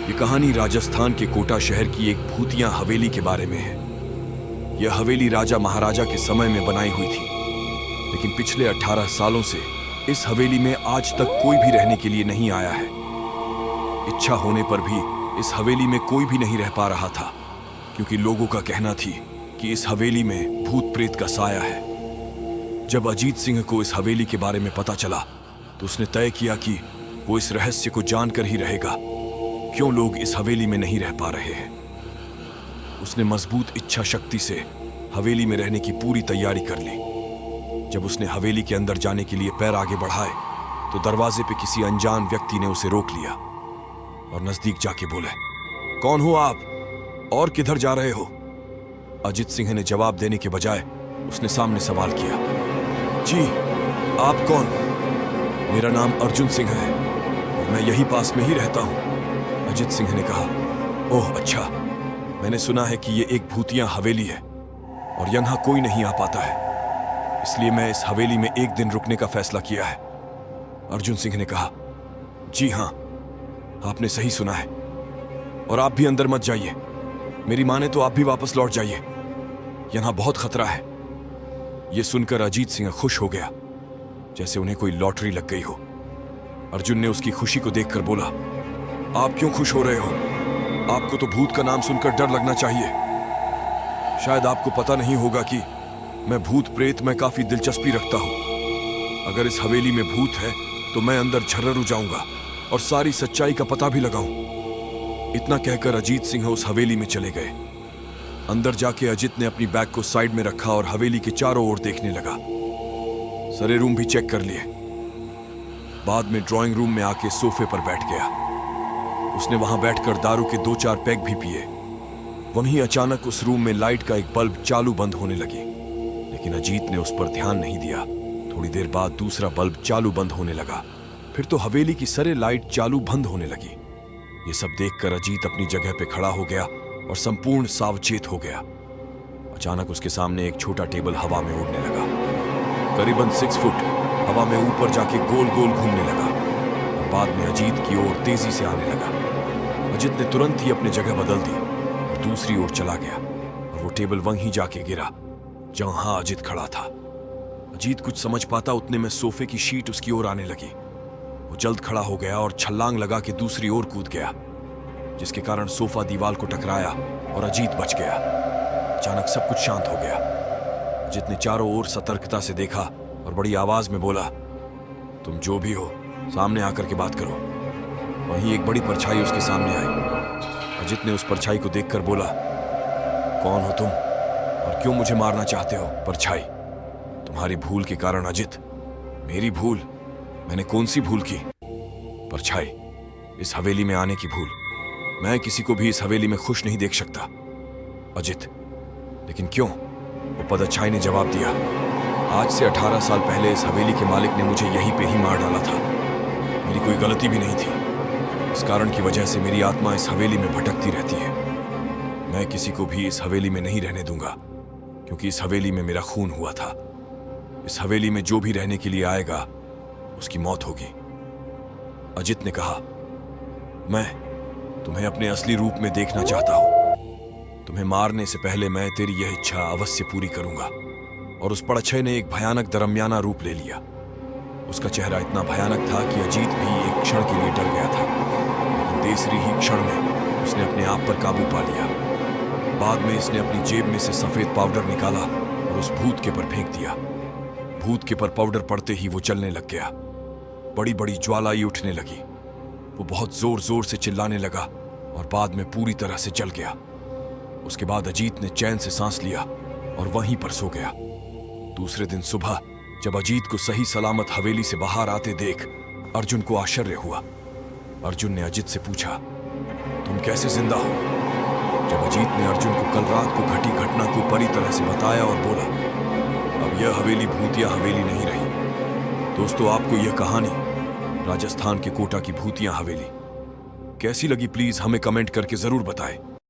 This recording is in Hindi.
ये कहानी राजस्थान के कोटा शहर की एक भूतिया हवेली के बारे में है। यह हवेली राजा महाराजा के समय में बनाई हुई थी, लेकिन पिछले 18 सालों से इस हवेली में आज तक कोई भी रहने के लिए नहीं आया है। इच्छा होने पर भी इस हवेली में कोई भी नहीं रह पा रहा था, क्योंकि लोगों का कहना थी कि इस हवेली में भूत प्रेत का साया है। जब अजीत सिंह को इस हवेली के बारे में पता चला तो उसने तय किया कि वो इस रहस्य को जानकर ही रहेगा, क्यों लोग इस हवेली में नहीं रह पा रहे हैं। उसने मजबूत इच्छा शक्ति से हवेली में रहने की पूरी तैयारी कर ली। जब उसने हवेली के अंदर जाने के लिए पैर आगे बढ़ाए तो दरवाजे पे किसी अनजान व्यक्ति ने उसे रोक लिया और नजदीक जाके बोले, कौन हो आप और किधर जा रहे हो? अजीत सिंह ने जवाब देने के बजाय उसने सामने सवाल किया, जी आप कौन? मेरा नाम अर्जुन सिंह है और मैं यही पास में ही रहता हूं। अजीत सिंह ने कहा, ओह अच्छा, मैंने सुना है कि ये एक भूतिया हवेली है और यहां कोई नहीं आ पाता है, इसलिए मैं इस हवेली में एक दिन रुकने का फैसला किया है। अर्जुन सिंह ने कहा, जी हां, आपने सही सुना है और आप भी अंदर मत जाइए। मेरी माने तो आप भी वापस लौट जाइए, यहां बहुत खतरा है। यह सुनकर अजीत सिंह खुश हो गया, जैसे उन्हें कोई लॉटरी लग गई हो। अर्जुन ने उसकी खुशी को देखकर बोला, आप क्यों खुश हो रहे हो? आपको तो भूत का नाम सुनकर डर लगना चाहिए। शायद आपको पता नहीं होगा कि मैं भूत प्रेत में काफी दिलचस्पी रखता हूं। अगर इस हवेली में भूत है तो मैं अंदर झर्रर जाऊंगा और सारी सच्चाई का पता भी लगाऊं। इतना कहकर अजीत सिंह उस हवेली में चले गए। अंदर जाके अजीत ने अपनी बैग को साइड में रखा और हवेली के चारों ओर देखने लगा। सारे रूम भी चेक कर लिए। बाद में ड्राइंग रूम में आके सोफे पर बैठ गया। उसने वहां बैठकर दारू के 2-4 पैग भी पिए। वहीं अचानक उस रूम में लाइट का एक बल्ब चालू बंद होने लगी, लेकिन अजीत ने उस पर ध्यान नहीं दिया। थोड़ी देर बाद दूसरा बल्ब चालू बंद होने लगा, फिर तो हवेली की सारे लाइट चालू बंद होने लगी। ये सब देखकर अजीत अपनी जगह पे खड़ा हो गया और संपूर्ण सावचेत हो गया। अचानक उसके सामने एक छोटा टेबल हवा में उड़ने लगा, करीबन 6 फुट हवा में ऊपर जाके गोल गोल घूमने लगा और बाद में अजीत की ओर तेजी से आने लगा। अजीत ने तुरंत ही अपनी जगह बदल दी और दूसरी ओर चला गया और वो टेबल वहीं जाके गिरा जहां अजीत खड़ा था। अजीत कुछ समझ पाता उतने में सोफे की शीट उसकी ओर आने लगी। वो जल्द खड़ा हो गया और छलांग लगा के दूसरी ओर कूद गया, जिसके कारण सोफा दीवार को टकराया और अजीत बच गया। अचानक सब कुछ शांत हो गया। अजीत ने चारों ओर सतर्कता से देखा और बड़ी आवाज में बोला, तुम जो भी हो सामने आकर के बात करो। वहीं एक बड़ी परछाई उसके सामने आई। अजीत ने उस परछाई को देखकर बोला, कौन हो तुम और क्यों मुझे मारना चाहते हो? परछाई, तुम्हारी भूल के कारण अजीत। मेरी भूल? मैंने कौन सी भूल की? परछाई, इस हवेली में आने की भूल। मैं किसी को भी इस हवेली में खुश नहीं देख सकता। अजीत, लेकिन क्यों? वो पदच्छाई ने जवाब दिया, आज से 18 साल पहले इस हवेली के मालिक ने मुझे यहीं पे ही मार डाला था। मेरी कोई गलती भी नहीं थी। इस कारण की वजह से मेरी आत्मा इस हवेली में भटकती रहती है। मैं किसी को भी इस हवेली में नहीं रहने दूंगा, क्योंकि इस हवेली में मेरा खून हुआ था। इस हवेली में जो भी रहने के लिए आएगा उसकी मौत होगी। अजीत ने कहा, मैं तुम्हें अपने असली रूप में देखना चाहता हूं। तुम्हें मारने से पहले मैं तेरी यह इच्छा अवश्य पूरी करूंगा। और उस पड़छे ने एक भयानक दरमियाना रूप ले लिया। उसका चेहरा इतना भयानक था कि अजीत भी एक क्षण के लिए डर गया था, लेकिन तीसरी ही क्षण में उसने अपने आप पर काबू पा लिया। बाद में इसने अपनी जेब में से सफेद पाउडर निकाला और उस भूत के पर फेंक दिया। भूत के पर पाउडर पड़ते ही वो चलने लग गया। बड़ी बड़ी ज्वालाई उठने लगी। वो बहुत जोर जोर से चिल्लाने लगा और बाद में पूरी तरह से जल गया। उसके बाद अजीत ने चैन से सांस लिया और वहीं पर सो गया। दूसरे दिन सुबह जब अजीत को सही सलामत हवेली से बाहर आते देख अर्जुन को आश्चर्य हुआ। अर्जुन ने अजीत से पूछा, तुम कैसे जिंदा हो? जब अजीत ने अर्जुन को कल रात को घटी घटना को पूरी तरह से बताया और बोला, अब यह हवेली भूतिया हवेली नहीं रही। दोस्तों, आपको यह कहानी राजस्थान के कोटा की भूतिया हवेली कैसी लगी, प्लीज हमें कमेंट करके जरूर बताएं।